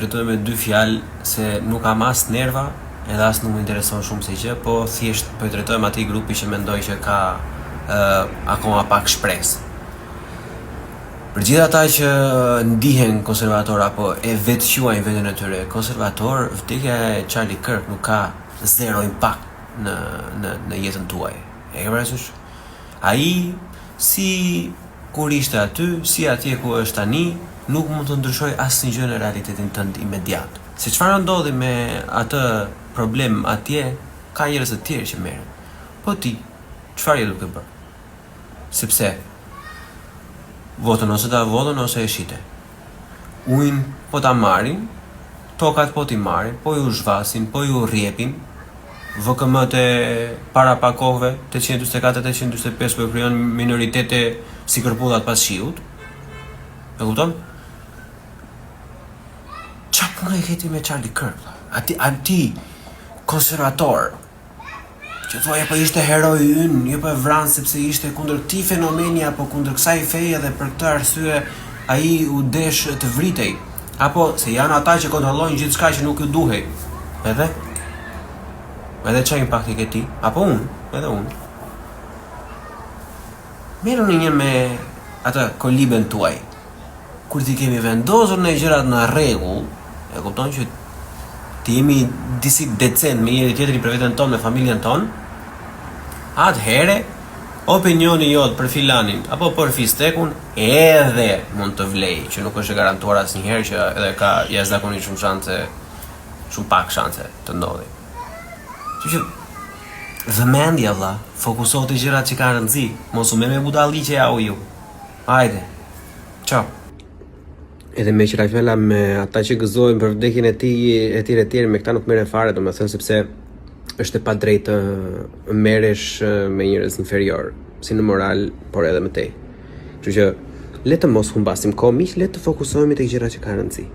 Drejtoj me dy fjalë se nuk kam as nerva, edhe as nuk më intereson shumë se gjë, po thjesht po i drejtojmë atij grupi që mendoj që ka akoma pak shpresë. Për gjithë ata që ndihen konservator apo e vetë quajnë veten e tyre konservator, vdekja e Charlie Kirk nuk ka zero impact në jetën tuaj. E ke parasysh? Ai si kur ishte aty, si atje ku është tani, nuk mund të ndryshoj asnjë gjë në realitetin tënd imediat. Se çfarë ndodhi me atë problem atje, ka njerëz të tjerë që merren. Po ti, çfarë je duke bërë? Sepse votën ose ta votën ose e shite. Ujin po ta marrin, tokat po t'i marrin, po ju zhvasin, po ju rrjepin. VKM-t e para pak kohëve, 824-825 po krijon minoritete si kërpullat pas shiut. E kupton? Qa punë e keti me Charlie Kirk? Ati konservator që thua po ishte heroi ynë, jo po e vran sepse ishte kundër këtij fenomeni apo kundër kësaj feje dhe për këtë arsye ai u desh të vritej, apo se janë ata që kontrollojnë gjithçka që nuk ju duhej. Edhe çfarë impakti ke ti? Apo edhe unë. Merruni një me atë kolibën tuaj. Kur ti kemi vendosur në gjërat në rregull, e kupton që ti jemi disi decent me njëri tjetrin për veten tonë, me familjen tonë, atëhere opinioni jot për filanin apo për fistekun edhe mund të vlej, që nuk është e garantuar asnjëherë, që edhe ka jashtëzakonisht shumë pak shanse të ndodhi. Që vëmendja vlla, fokuso te gjërat që kanë rëndësi, mos u me budalliqe ja u ju. Hajde. Ciao. Edhe me qira fjalla me ata që gëzojnë për vdekjen e tij e tjerë, me këta nuk merren fare, domethënë sepse është e padrejtë merresh me njerëz inferior, si në moral, por edhe më tej. Kështu që le të mos humbasim kohë, miq, le të fokusohemi tek gjërat që kanë rëndësi.